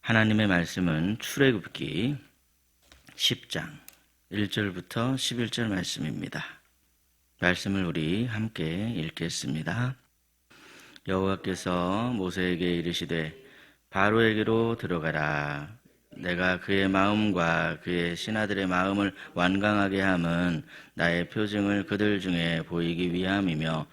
하나님의 말씀은 출애굽기 10장 1절부터 11절 말씀입니다. 말씀을 우리 함께 읽겠습니다. 여호와께서 모세에게 이르시되 바로에게로 들어가라. 내가 그의 마음과 그의 신하들의 마음을 완강하게 함은 나의 표징을 그들 중에 보이기 위함이며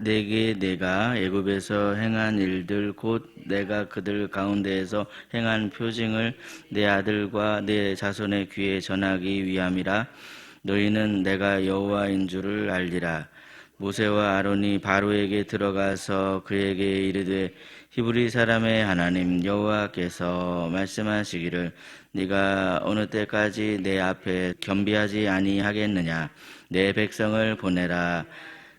내게 내가 애굽에서 행한 일들 곧 내가 그들 가운데에서 행한 표징을 내 아들과 내 자손의 귀에 전하기 위함이라. 너희는 내가 여호와인 줄을 알리라. 모세와 아론이 바로에게 들어가서 그에게 이르되 히브리 사람의 하나님 여호와께서 말씀하시기를 네가 어느 때까지 내 앞에 겸비하지 아니하겠느냐. 내 백성을 보내라.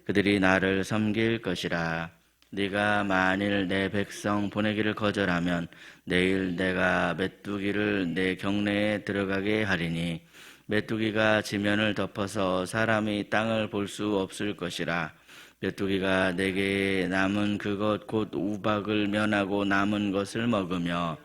그들이 나를 섬길 것이라. 네가 만일 내 백성 보내기를 거절하면 내일 내가 메뚜기를 내 경내에 들어가게 하리니 메뚜기가 지면을 덮어서 사람이 땅을 볼 수 없을 것이라. 메뚜기가 내게 남은 그것 곧 우박을 면하고 남은 것을 먹으며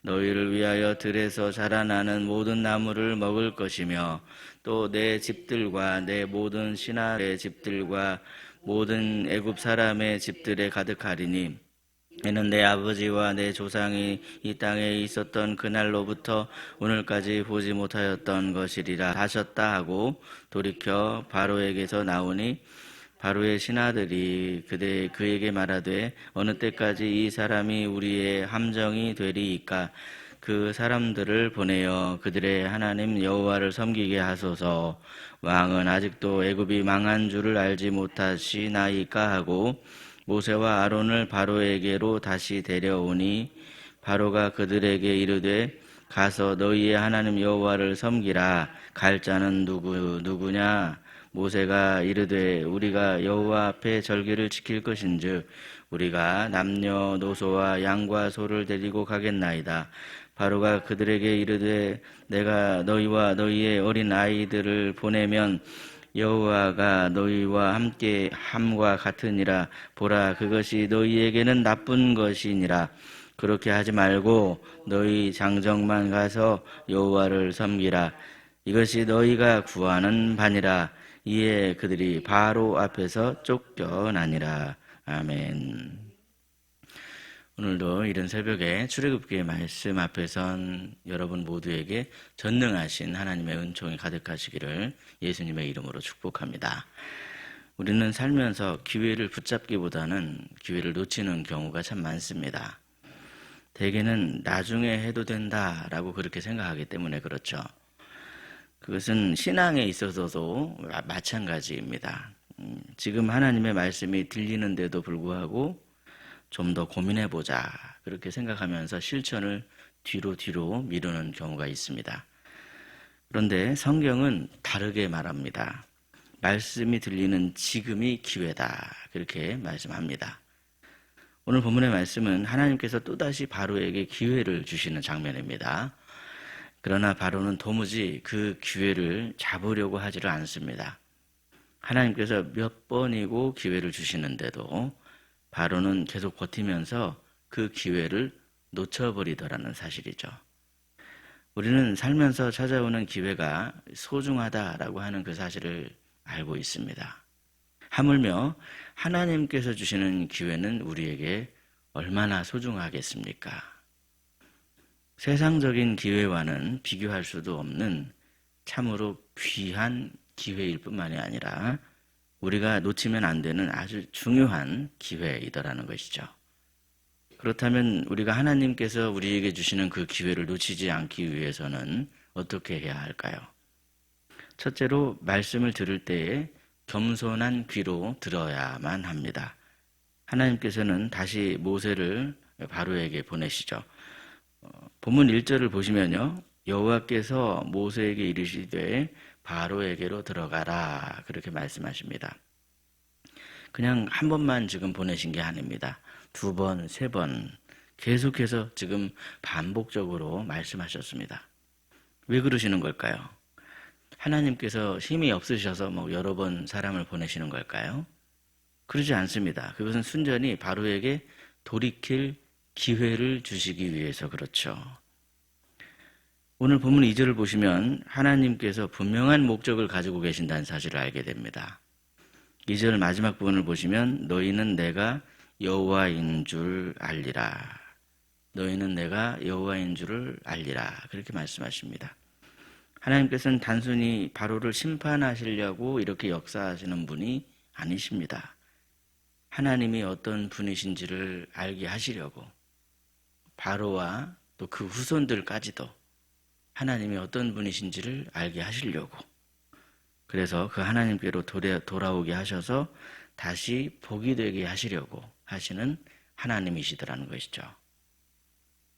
너희를 위하여 들에서 자라나는 모든 나무를 먹을 것이며 또 내 집들과 내 모든 신하의 집들과 모든 애굽 사람의 집들에 가득하리니 이는 내 아버지와 내 조상이 이 땅에 있었던 그날로부터 오늘까지 보지 못하였던 것이리라 하셨다 하고 돌이켜 바로에게서 나오니 바로의 신하들이 그에게 말하되 어느 때까지 이 사람이 우리의 함정이 되리이까. 그 사람들을 보내어 그들의 하나님 여호와를 섬기게 하소서. 왕은 아직도 애굽이 망한 줄을 알지 못하시나이까 하고 모세와 아론을 바로에게로 다시 데려오니 바로가 그들에게 이르되 가서 너희의 하나님 여호와를 섬기라. 갈 자는 누구냐? 모세가 이르되 우리가 여호와 앞에 절기를 지킬 것인즉 우리가 남녀노소와 양과 소를 데리고 가겠나이다. 바로가 그들에게 이르되 내가 너희와 너희의 어린 아이들을 보내면 여호와가 너희와 함께 함과 같으니라. 보라, 그것이 너희에게는 나쁜 것이니라. 그렇게 하지 말고 너희 장정만 가서 여호와를 섬기라. 이것이 너희가 구하는 바니라. 이에 그들이 바로 앞에서 쫓겨나니라. 아멘. 오늘도 이른 새벽에 출애굽기의 말씀 앞에선 여러분 모두에게 전능하신 하나님의 은총이 가득하시기를 예수님의 이름으로 축복합니다. 우리는 살면서 기회를 붙잡기보다는 기회를 놓치는 경우가 참 많습니다. 대개는 나중에 해도 된다라고 그렇게 생각하기 때문에 그렇죠. 그것은 신앙에 있어서도 마찬가지입니다. 지금 하나님의 말씀이 들리는데도 불구하고 좀 더 고민해보자 그렇게 생각하면서 실천을 뒤로 미루는 경우가 있습니다. 그런데 성경은 다르게 말합니다. 말씀이 들리는 지금이 기회다 그렇게 말씀합니다. 오늘 본문의 말씀은 하나님께서 또다시 바로에게 기회를 주시는 장면입니다. 그러나 바로는 도무지 그 기회를 잡으려고 하지를 않습니다. 하나님께서 몇 번이고 기회를 주시는데도 바로는 계속 버티면서 그 기회를 놓쳐버리더라는 사실이죠. 우리는 살면서 찾아오는 기회가 소중하다라고 하는 그 사실을 알고 있습니다. 하물며 하나님께서 주시는 기회는 우리에게 얼마나 소중하겠습니까? 세상적인 기회와는 비교할 수도 없는 참으로 귀한 기회일 뿐만이 아니라 우리가 놓치면 안 되는 아주 중요한 기회이더라는 것이죠. 그렇다면 우리가 하나님께서 우리에게 주시는 그 기회를 놓치지 않기 위해서는 어떻게 해야 할까요? 첫째로 말씀을 들을 때에 겸손한 귀로 들어야만 합니다. 하나님께서는 다시 모세를 바로에게 보내시죠. 본문 1절을 보시면요. 여호와께서 모세에게 이르시되 바로에게로 들어가라 그렇게 말씀하십니다. 그냥 한 번만 지금 보내신 게 아닙니다. 2번, 3번 계속해서 지금 반복적으로 말씀하셨습니다. 왜 그러시는 걸까요? 하나님께서 힘이 없으셔서 여러 번 사람을 보내시는 걸까요? 그러지 않습니다. 그것은 순전히 바로에게 돌이킬 기회를 주시기 위해서 그렇죠. 오늘 본문 2절을 보시면 하나님께서 분명한 목적을 가지고 계신다는 사실을 알게 됩니다. 2절 마지막 부분을 보시면 너희는 내가 여호와인 줄 알리라. 너희는 내가 여호와인 줄을 알리라. 그렇게 말씀하십니다. 하나님께서는 단순히 바로를 심판하시려고 이렇게 역사하시는 분이 아니십니다. 하나님이 어떤 분이신지를 알게 하시려고 바로와 또 그 후손들까지도 하나님이 어떤 분이신지를 알게 하시려고 그래서 그 하나님께로 돌아오게 하셔서 다시 복이 되게 하시려고 하시는 하나님이시더라는 것이죠.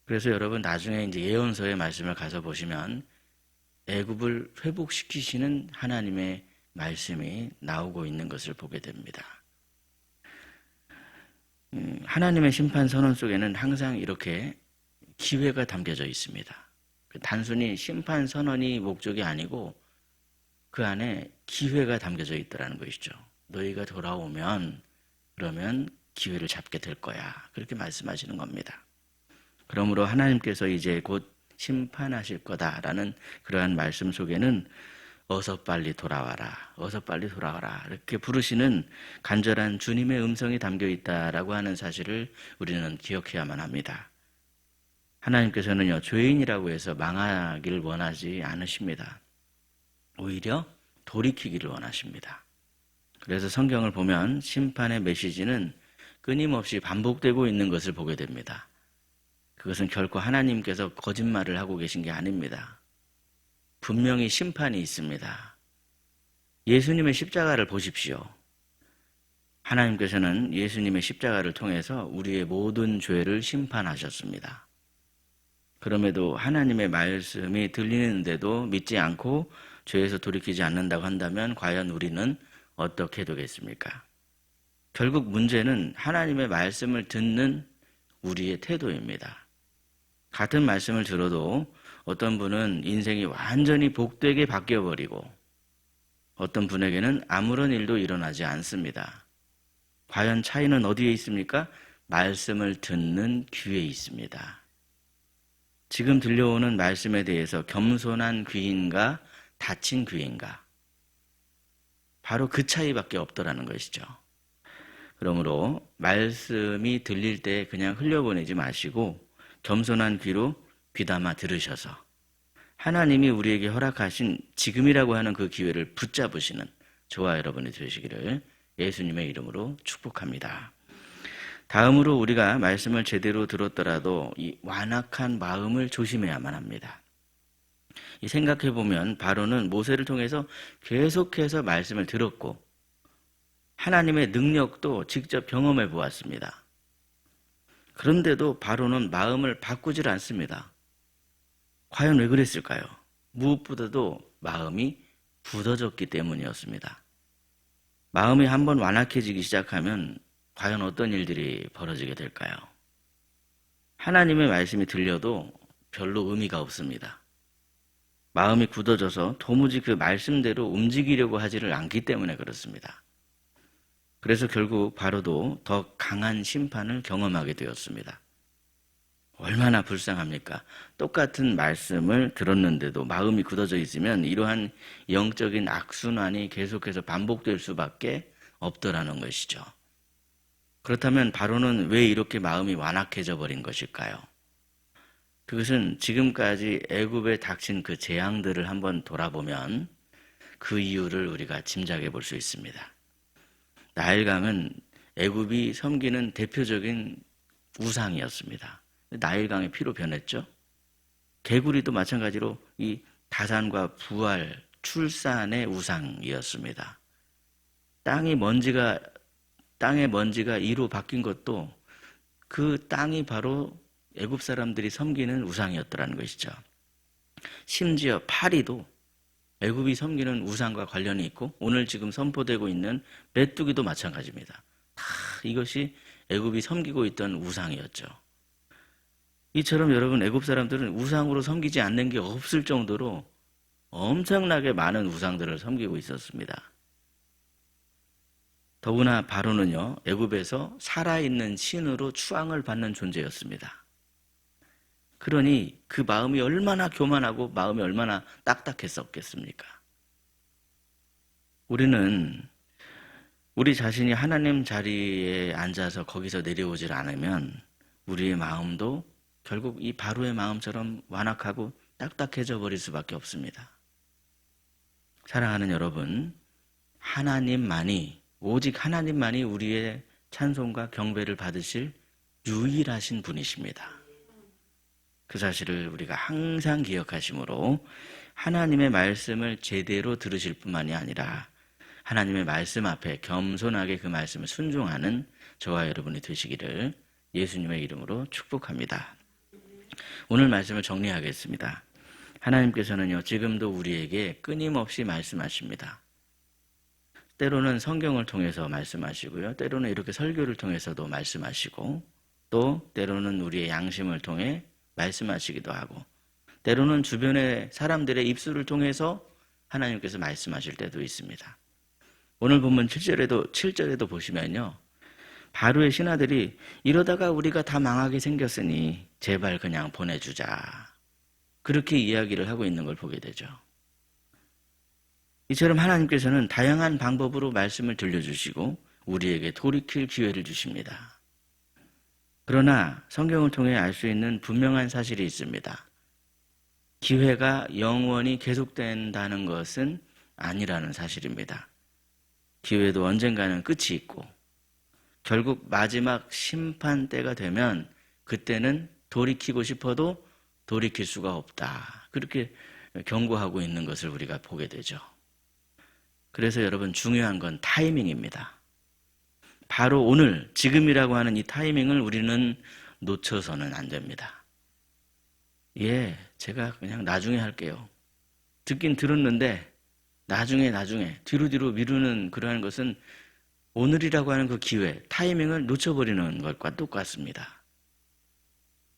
그래서 여러분 나중에 이제 예언서의 말씀을 가서 보시면 애굽을 회복시키시는 하나님의 말씀이 나오고 있는 것을 보게 됩니다. 하나님의 심판 선언 속에는 항상 이렇게 기회가 담겨져 있습니다. 단순히 심판 선언이 목적이 아니고 그 안에 기회가 담겨져 있더라는 것이죠. 너희가 돌아오면 그러면 기회를 잡게 될 거야. 그렇게 말씀하시는 겁니다. 그러므로 하나님께서 이제 곧 심판하실 거다라는 그러한 말씀 속에는 어서 빨리 돌아와라. 어서 빨리 돌아와라. 이렇게 부르시는 간절한 주님의 음성이 담겨 있다라고 하는 사실을 우리는 기억해야만 합니다. 하나님께서는요, 죄인이라고 해서 망하기를 원하지 않으십니다. 오히려 돌이키기를 원하십니다. 그래서 성경을 보면 심판의 메시지는 끊임없이 반복되고 있는 것을 보게 됩니다. 그것은 결코 하나님께서 거짓말을 하고 계신 게 아닙니다. 분명히 심판이 있습니다. 예수님의 십자가를 보십시오. 하나님께서는 예수님의 십자가를 통해서 우리의 모든 죄를 심판하셨습니다. 그럼에도 하나님의 말씀이 들리는데도 믿지 않고 죄에서 돌이키지 않는다고 한다면 과연 우리는 어떻게 되겠습니까? 결국 문제는 하나님의 말씀을 듣는 우리의 태도입니다. 같은 말씀을 들어도 어떤 분은 인생이 완전히 복되게 바뀌어버리고 어떤 분에게는 아무런 일도 일어나지 않습니다. 과연 차이는 어디에 있습니까? 말씀을 듣는 귀에 있습니다. 지금 들려오는 말씀에 대해서 겸손한 귀인가 닫힌 귀인가 바로 그 차이밖에 없더라는 것이죠. 그러므로 말씀이 들릴 때 그냥 흘려보내지 마시고 겸손한 귀로 귀담아 들으셔서 하나님이 우리에게 허락하신 지금이라고 하는 그 기회를 붙잡으시는 저와 여러분이 되시기를 예수님의 이름으로 축복합니다. 다음으로 우리가 말씀을 제대로 들었더라도 이 완악한 마음을 조심해야만 합니다. 생각해보면 바로는 모세를 통해서 계속해서 말씀을 들었고 하나님의 능력도 직접 경험해 보았습니다. 그런데도 바로는 마음을 바꾸질 않습니다. 과연 왜 그랬을까요? 무엇보다도 마음이 굳어졌기 때문이었습니다. 마음이 한번 완악해지기 시작하면 과연 어떤 일들이 벌어지게 될까요? 하나님의 말씀이 들려도 별로 의미가 없습니다. 마음이 굳어져서 도무지 그 말씀대로 움직이려고 하지를 않기 때문에 그렇습니다. 그래서 결국 바로도 더 강한 심판을 경험하게 되었습니다. 얼마나 불쌍합니까? 똑같은 말씀을 들었는데도 마음이 굳어져 있으면 이러한 영적인 악순환이 계속해서 반복될 수밖에 없더라는 것이죠. 그렇다면 바로는 왜 이렇게 마음이 완악해져 버린 것일까요? 그것은 지금까지 애굽에 닥친 그 재앙들을 한번 돌아보면 그 이유를 우리가 짐작해 볼 수 있습니다. 나일강은 애굽이 섬기는 대표적인 우상이었습니다. 나일강의 피로 변했죠. 개구리도 마찬가지로 이 다산과 부활, 출산의 우상이었습니다. 땅의 먼지가 이로 바뀐 것도 그 땅이 바로 애굽 사람들이 섬기는 우상이었더라는 것이죠. 심지어 파리도 애굽이 섬기는 우상과 관련이 있고 오늘 지금 선포되고 있는 메뚜기도 마찬가지입니다. 다 이것이 애굽이 섬기고 있던 우상이었죠. 이처럼 여러분 애굽 사람들은 우상으로 섬기지 않는 게 없을 정도로 엄청나게 많은 우상들을 섬기고 있었습니다. 더구나 바로는요, 애굽에서 살아있는 신으로 추앙을 받는 존재였습니다. 그러니 그 마음이 얼마나 교만하고 마음이 얼마나 딱딱했었겠습니까? 우리는 우리 자신이 하나님 자리에 앉아서 거기서 내려오질 않으면 우리의 마음도 결국 이 바로의 마음처럼 완악하고 딱딱해져 버릴 수밖에 없습니다. 사랑하는 여러분, 오직 하나님만이 우리의 찬송과 경배를 받으실 유일하신 분이십니다. 그 사실을 우리가 항상 기억하심으로 하나님의 말씀을 제대로 들으실 뿐만이 아니라 하나님의 말씀 앞에 겸손하게 그 말씀을 순종하는 저와 여러분이 되시기를 예수님의 이름으로 축복합니다. 오늘 말씀을 정리하겠습니다. 하나님께서는요, 지금도 우리에게 끊임없이 말씀하십니다. 때로는 성경을 통해서 말씀하시고요, 때로는 이렇게 설교를 통해서도 말씀하시고, 또 때로는 우리의 양심을 통해 말씀하시기도 하고, 때로는 주변의 사람들의 입술을 통해서 하나님께서 말씀하실 때도 있습니다. 오늘 본문 7절에도 보시면요, 바로의 신하들이 이러다가 우리가 다 망하게 생겼으니 제발 그냥 보내주자, 그렇게 이야기를 하고 있는 걸 보게 되죠. 이처럼 하나님께서는 다양한 방법으로 말씀을 들려주시고 우리에게 돌이킬 기회를 주십니다. 그러나 성경을 통해 알 수 있는 분명한 사실이 있습니다. 기회가 영원히 계속된다는 것은 아니라는 사실입니다. 기회도 언젠가는 끝이 있고 결국 마지막 심판 때가 되면 그때는 돌이키고 싶어도 돌이킬 수가 없다, 그렇게 경고하고 있는 것을 우리가 보게 되죠. 그래서 여러분, 중요한 건 타이밍입니다. 바로 오늘, 지금이라고 하는 이 타이밍을 우리는 놓쳐서는 안 됩니다. 제가 그냥 나중에 할게요. 듣긴 들었는데 나중에 뒤로 미루는 그러한 것은 오늘이라고 하는 그 기회, 타이밍을 놓쳐버리는 것과 똑같습니다.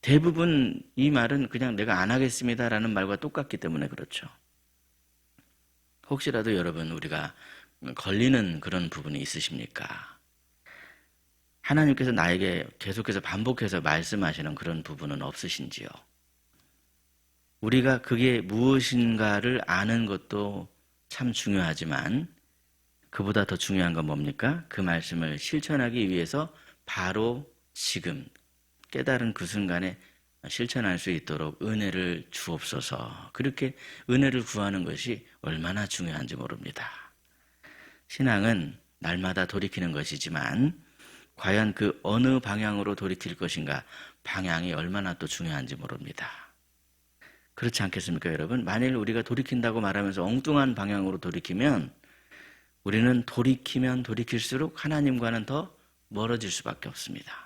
대부분 이 말은 그냥 내가 안 하겠습니다라는 말과 똑같기 때문에 그렇죠. 혹시라도 여러분, 우리가 걸리는 그런 부분이 있으십니까? 하나님께서 나에게 계속해서 반복해서 말씀하시는 그런 부분은 없으신지요? 우리가 그게 무엇인가를 아는 것도 참 중요하지만 그보다 더 중요한 건 뭡니까? 그 말씀을 실천하기 위해서 바로 지금 깨달은 그 순간에 실천할 수 있도록 은혜를 주옵소서, 그렇게 은혜를 구하는 것이 얼마나 중요한지 모릅니다. 신앙은 날마다 돌이키는 것이지만 과연 그 어느 방향으로 돌이킬 것인가, 방향이 얼마나 또 중요한지 모릅니다. 그렇지 않겠습니까, 여러분? 만일 우리가 돌이킨다고 말하면서 엉뚱한 방향으로 돌이키면 우리는 돌이키면 돌이킬수록 하나님과는 더 멀어질 수밖에 없습니다.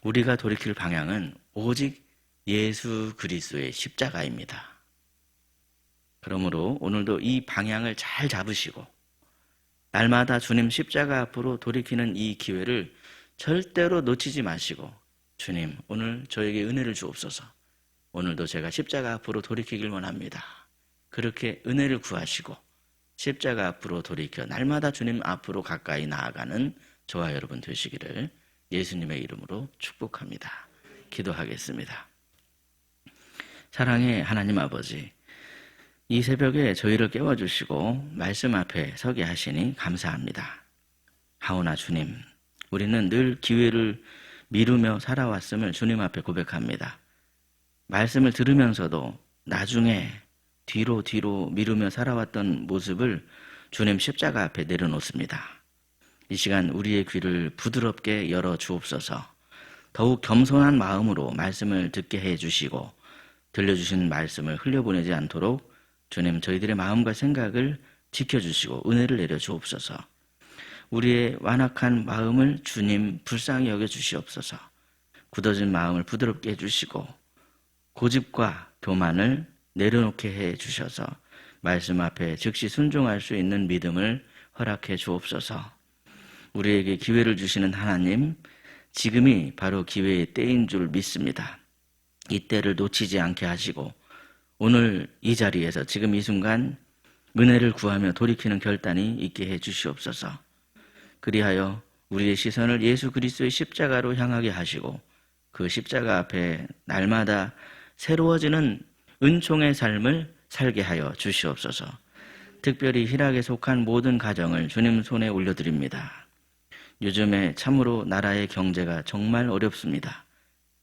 우리가 돌이킬 방향은 오직 예수 그리스도의 십자가입니다. 그러므로 오늘도 이 방향을 잘 잡으시고 날마다 주님 십자가 앞으로 돌이키는 이 기회를 절대로 놓치지 마시고, 주님, 오늘 저에게 은혜를 주옵소서, 오늘도 제가 십자가 앞으로 돌이키길 원합니다, 그렇게 은혜를 구하시고 십자가 앞으로 돌이켜 날마다 주님 앞으로 가까이 나아가는 저와 여러분 되시기를 예수님의 이름으로 축복합니다. 기도하겠습니다. 사랑의 하나님 아버지, 이 새벽에 저희를 깨워주시고 말씀 앞에 서게 하시니 감사합니다. 하오나 주님, 우리는 늘 기회를 미루며 살아왔음을 주님 앞에 고백합니다. 말씀을 들으면서도 나중에 뒤로 미루며 살아왔던 모습을 주님 십자가 앞에 내려놓습니다. 이 시간 우리의 귀를 부드럽게 열어 주옵소서. 더욱 겸손한 마음으로 말씀을 듣게 해주시고 들려주신 말씀을 흘려보내지 않도록 주님, 저희들의 마음과 생각을 지켜주시고 은혜를 내려 주옵소서. 우리의 완악한 마음을 주님 불쌍히 여겨주시옵소서. 굳어진 마음을 부드럽게 해주시고 고집과 교만을 내려놓게 해주셔서 말씀 앞에 즉시 순종할 수 있는 믿음을 허락해 주옵소서. 우리에게 기회를 주시는 하나님, 지금이 바로 기회의 때인 줄 믿습니다. 이 때를 놓치지 않게 하시고 오늘 이 자리에서 지금 이 순간 은혜를 구하며 돌이키는 결단이 있게 해 주시옵소서. 그리하여 우리의 시선을 예수 그리스도의 십자가로 향하게 하시고 그 십자가 앞에 날마다 새로워지는 은총의 삶을 살게 하여 주시옵소서. 특별히 희락에 속한 모든 가정을 주님 손에 올려드립니다. 요즘에 참으로 나라의 경제가 정말 어렵습니다.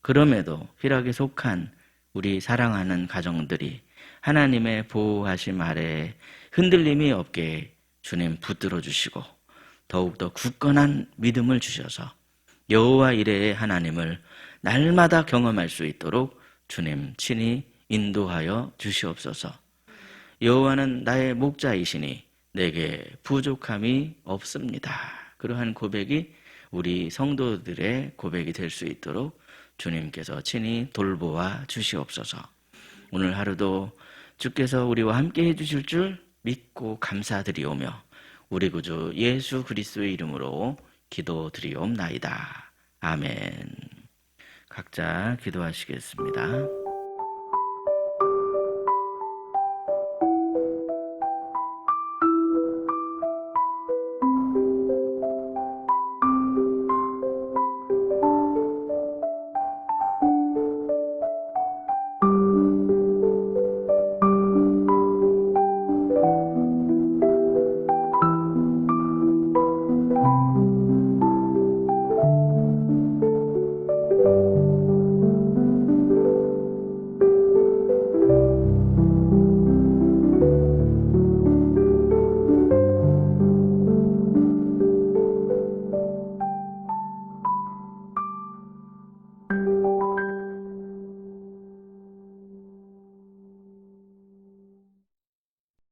그럼에도 희락에 속한 우리 사랑하는 가정들이 하나님의 보호하심 아래에 흔들림이 없게 주님 붙들어 주시고 더욱더 굳건한 믿음을 주셔서 여호와 이레의 하나님을 날마다 경험할 수 있도록 주님 친히 인도하여 주시옵소서. 여호와는 나의 목자이시니 내게 부족함이 없습니다. 그러한 고백이 우리 성도들의 고백이 될 수 있도록 주님께서 친히 돌보아 주시옵소서. 오늘 하루도 주께서 우리와 함께 해주실 줄 믿고 감사드리오며 우리 구주 예수 그리스도의 이름으로 기도드리옵나이다. 아멘. 각자 기도하시겠습니다.